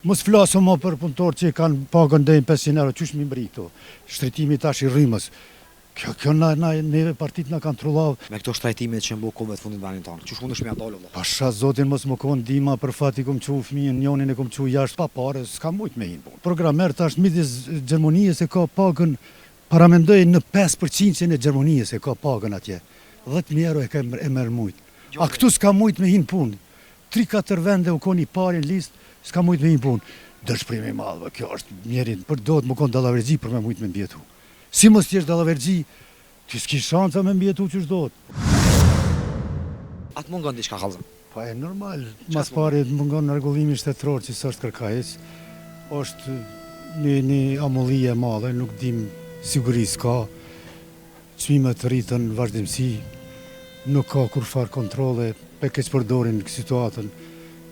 Mos flasu më për punëtor që kanë pagën deri 500 euro, qysh mi mbri këto? Shtritimi tash i rrymës. Kjo neve partit na kanë trullau. Me këto shtrajtimet që mbo kohëve të fundit vendin tonë, qysh mundesh me dalë valla? Pasha zotin mos më kon ndihma për fat I kom çu fëmijën njonin e kom çu jashtë pa parë, s'ka mujt me hin. Programer tash midis Gjermanisë e ka pagën paramendoj në 5% e Gjermanisë e ka pagën atje. 10.000 euro e ka e merr mujt. A këtu s'ka mujt me hin punë. 3-4 vende u koni parë në listë, s'ka mujt me hin punë. Dëshpërim I madh, kjo është mjerin, për do të më kon dallavergji për me mujt me mbjetu. Si mos t'jesh dallavergji, ti s'ki shanca me mbjetu qysh do të. Atë mungon diçka kallëzëm. Po e normal, mas pari mungon rregullimi shtetëror që s'është kërkajës. Është një amullie e madhe, nuk dim sigurisë ka. Çmimet rritën vazhdimsi, nuk ka kurfar kontrolle, pe keq përdorin situatën.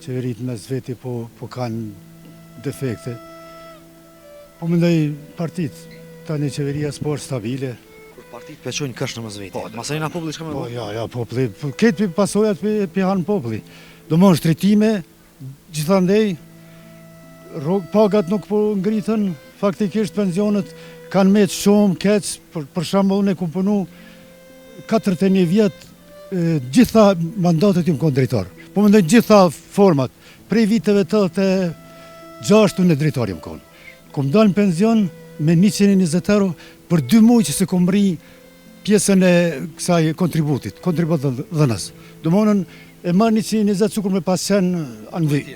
Qeverit mes veti po kanë defekte. Po mendoj partit, tani qeveria s'po është stabile. Kur partit peqojnë kësh në mes veti. Masarina populli çka më Po ja, populli, këtë pasojat pi han populli. Domthon shtritime, gjithandej pagat nuk po ngritën, faktikisht pensionet kanë me shumë keq, për shembull ne ku punu 41 vjet gjitha mandatet jam kon drejtor. Po mendoj gjitha format, prej viteve 86 në drejtor jam kon. Kom dalë në pension me 120 euro për 2 muaj që se kom rri pjesën e kësaj kontributit dhënës. Domthonën e marr 120 cukur me pasën anvi.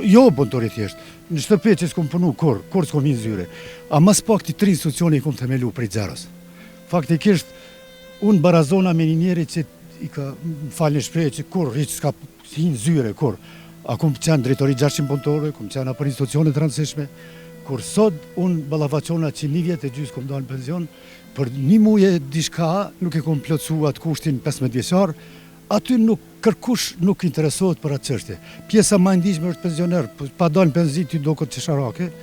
Jo punëtori thjesht. Në shtëpi që s'kom punu kur s'kom një zyre. A mas pak ti 3 institucione I kom themelu prej zeros. Faktikisht unë barazona me një njeri që I ka falë një shprehje që kur hiç s'ka si një zyre kur. A kom qenë drejtori 600 punëtorëve, kom qenë për institucione të rëndësishme. Kur sot unë ballafaqona që 1 vjet e gjys kom dalë në pension, për 1 muaj e diçka nuk e kom plotësu atë kushtin 15 vjeçar, aty kërkush nuk interesohet për atë çështje. Pjesa më e ndihshme është pensioner, pa dalë në penzi ty do këtë çesharake,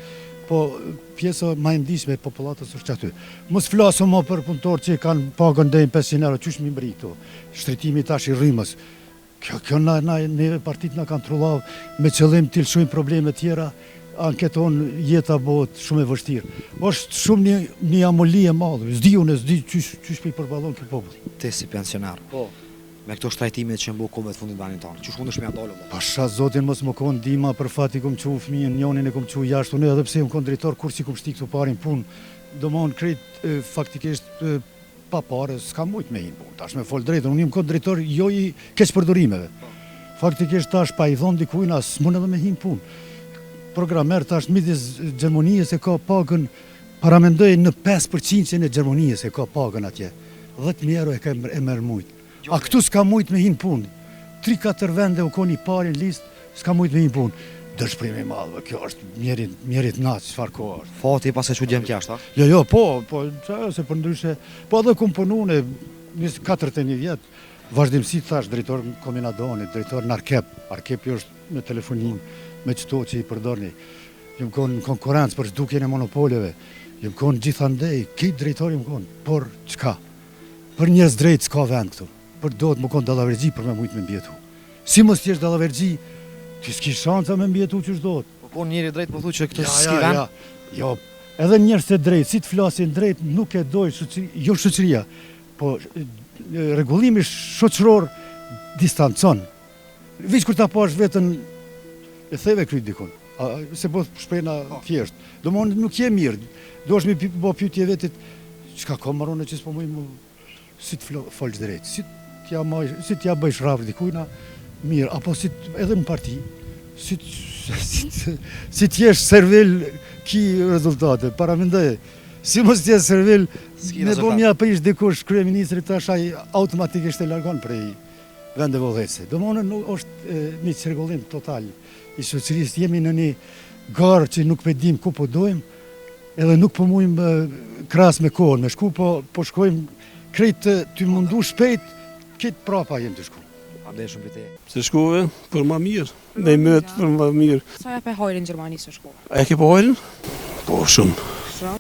po pjesa më e ndihshme e popullatës është aty. Mos flasu më për punëtor që kanë pagën deri 500 euro, qysh mi mbri këto? Shtritimi tash I rrymës. Kjo neve partit na kanë trullau me qëllim të lëshojmë probleme tjera. Anketon jeta bëhet shumë e vështirë. Është shumë një amullie e madhe. S'di qysh pi përballon ky popull. Ti si pensioner. Po. Me këto shtrajtimet që mbo kohëve të fundit vendin tonë, qysh mundesh me dalë valla? Pasha zotin mos më kon ndihma për fat I kom çu fëmijën njonin e kom çu jashtë, unë edhe pse jam kon drejtor kur si kom shti këtu parin punë. Domthon krejt faktikisht pa parë s'ka mujt me hin punë. Tash me fol drejtën, unë jam kon drejtor jo I keq përdorimeve. Faktikisht tash pa I dhon dikujt as s'mund edhe me hin punë. Programer tash midis Gjermanisë e ka pagën paramendoj në 5% e Gjermanisë e ka pagën atje. 10.000 euro e ka e merr mujt. A këtu s'ka mujt me hin punë. 3-4 vende u koni parë në listë, s'ka mujt me hin punë. Dëshpërim I madh, kjo është mjerit naç, çfarë kohë është. Fati pas e çu djem jashtë, a? Jo, po, se për ndryshe, po edhe kom punu në 41 vjet, vazhdimsi thash drejtor kombinadonit, drejtor në Arkepi është në telefonim, me çto që I përdorni. Jam kon konkurrencë për zhdukjen e monopoleve. Jam kon gjithandej, këtë drejtor jam kon, por çka? Për njerëz drejt s'ka vend këtu. Për do të më kon dallavergji për me mujt me mbjetu. Si mos t'jesh dallavergji, ti s'ki shanca me mbjetu qysh do të. Po kon njëri drejt po thu që këtë s'ki vend. Jo, edhe njerëz të drejt, si të flasin drejt, nuk e doj jo shoqëria, po rregullimi shoqëror distancon. Veç kur ta pash veten e theve kryt dikun. Se po shprehna thjesht. Domthonë nuk je mirë. Duhesh mi bë pyetje vetit, çka ka marrone që s'po më si të folsh drejt, si t'ja bëjsh rrafë dikujna, mirë, apo edhe në parti, si t'jesh servil ki rezultate, paramendoj, si mos t'jesh servil, ne po mja prish dikush kryeministri tash ai automatikisht e largon prej vendeve udhëhecëse. Domthonë është një çrregullim total I shoqërisë, jemi në një garë që nuk e dim ku po dojmë, edhe nuk po mujmë krahas me kohën, me shku, po shkojmë krejt të mundu shpejt, këtë prapa jem të shku. Andaj shumë për te. Se shkove për ma mirë, me mëtë për ma mirë. Sa ja pe hajrin në Gjermani se shkove? A e ke po hajrin? Po shumë.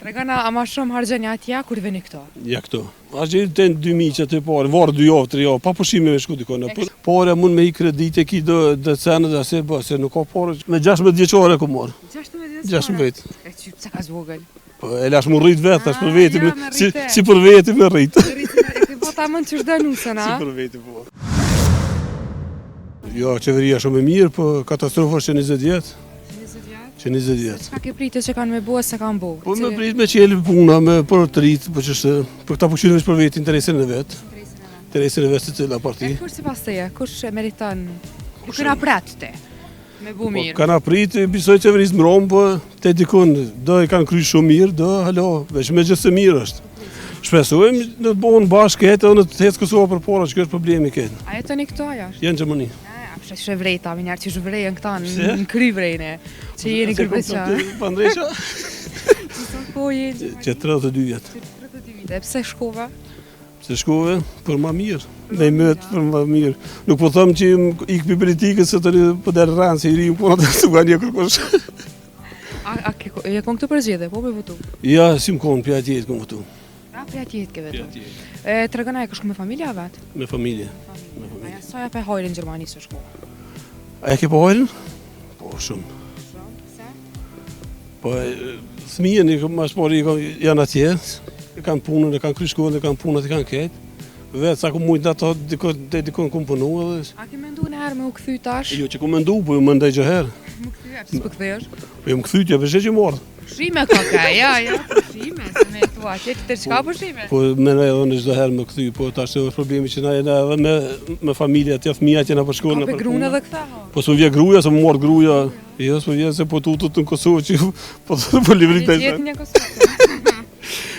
Tregona a ma shumë harxhoni atje kur vini këto? Ja këto. A gjë të 2000 që të parë, varë 2 javë, 3 javë, pa pushime me shku dikon. Pare mund me i kredite ki do cenë dhe se bë, se nuk ka parë. Me 16 vjeçare ku marë. 16 16. E që pse ka zvogël? Po e lash më rrit vetë, tash për veti, ja, me rrite. si për veti me rrit. E po ta mund që shdo nusën, a? Si për veti po. Jo, qeveria shumë e mirë, po katastrofa është që 20 vjetë. 20 vjetë? Që 20 vjetë. Çka ke pritë që kanë me bua se kanë bu? Po me prit me qelë puna, me për të rritë, po që është, për këta pushime është për veti interesin e vetë. Interesin e vetë të cila parti. E kush sipas teje, kush e meriton? Kush na prat ti? Me bu Po, mirë. kanë aprit, besoj qeverisë më romë, po te dikun, do i kanë kry shumë mirë, do, halo, veç me gjithë se mirë është. Shpresojmë në të bohën bashkë këtë edhe në të hecë Kosova për para, që kjo është problemi këtë. A jetoni këto ajo? Jenë Gjermani. A pse që vrejta, më njerë që zhvrejën këta në kry vrejne. Që jeni kërbeqa. Pandresha? Po jeni. Që 32 vjetë. 32 vite, pse shkova? Se shkove për ma mirë, me i mëtë për ma mirë. Nuk po thëmë që i këpi politikës se të një për derë rranë, se i ri më punat të nga një kërkosh. A je kon këtë përzgjedhje, po me votu? Ja, si më konë, pja tjetë këmë votu. A pja tjetë ke vetu? Pja tjetë. Tregona e kësh me familja vetë? Me familje. Aja sa ja pe hajrin në Gjermani së shko? A e ke po hajrin? Po, shumë. Se? Po, thmijën i më shpori janë atje, e kanë punën, e kanë kry shkollë, e kanë punët, e kanë ketë. Vetë sa ku mujtë ato, dikon ku më punu edhe. A ke mendu në herë me u këthy tash? Jo që ku me ndu, po ju më ndaj gjë herë. Më këthy e, pësë për këthesh? Po ju më këthytja, për që morë. Shime ka ka, ja, shime, se me tu atje, që të qka për shime? Po me në edhe në çdo herë më këthy, po tash është problemi që na jena edhe me familja, tja fëmijat jena për shkollën. Ka pe grunë edhe këtha, ho? Po s'u vje gruaja, se më morë gruaja. Jo, s'u vje se po tutut në Kosovë që po livrit e Një një Kosovë.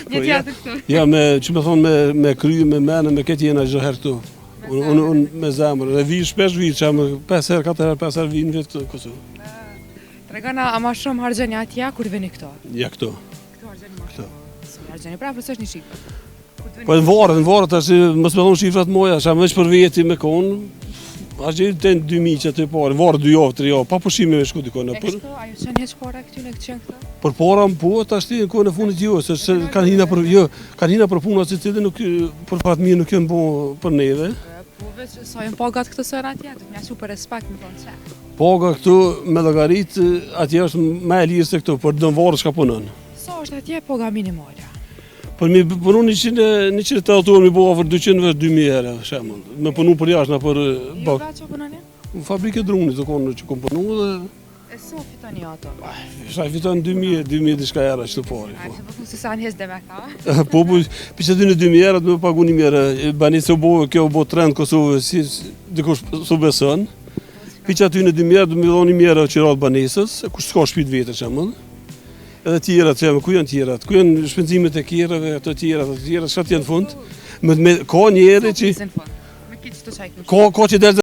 Një tjetër këtu. Ja, që me thonë me kry, me menë, me këtë jena çdo herë këtu. Unë me zemër, e vi shpesh vi, që më 5 herë, 4 herë, 5 herë vi në vetë Kosovë. Tregona a ma shumë harxhoni atje kur vini këto? Ja këto. Këto harxhoni ma Këto. shumë. Si harxhoni, pra përse është një shifër. Po në varë, tash mos me thonë shifrat moja, që veç për veti me konë, ashtë gjithë të 2000 që të parë, varë 2 javë, 3 javë, pa pushime me shku dikon. E kështu, a ju qenë heq para këty në këtë qenë këto? Për para më po, tash ti në kohën e fundit jo, se kanë hina për puna që cilë nuk, për fatë mirë nuk janë bo për neve. Po veç, sa jënë pagat këtë sërë atje, të mja su për respekt më thonë që. Paga këtu me llogarit atje është më e lirë se këtu, për dënë varë shka punën. Sa është atje paga minimale? Për mi punu 180 orë mi bo për 200 vesh 2000 herë, shemull. Me punu për jashtë na për Ju bak. veç o punoni? Në fabrike drunit të konë që kom punu dhe... E sa fitoni ato? Shaj fiton 2000 diçka era që të pari. A pëse përfu se sa njës dhe me ka? Po, për që dy në 2000 era të me pagu një mjera. Banisë u bo, kjo u bo trend Kosovë, si dikush su beson. Për që aty në 2000 era të me dhoni mjera që ratë banisës, kush s'ka shpit vete që mëllë. Edhe tjerat që ku janë tjerat? Ku janë shpenzimet e kjerave, ato tjerat, çka janë në fund? Ka njëri që... Me kitë të qajkë në Ka që delë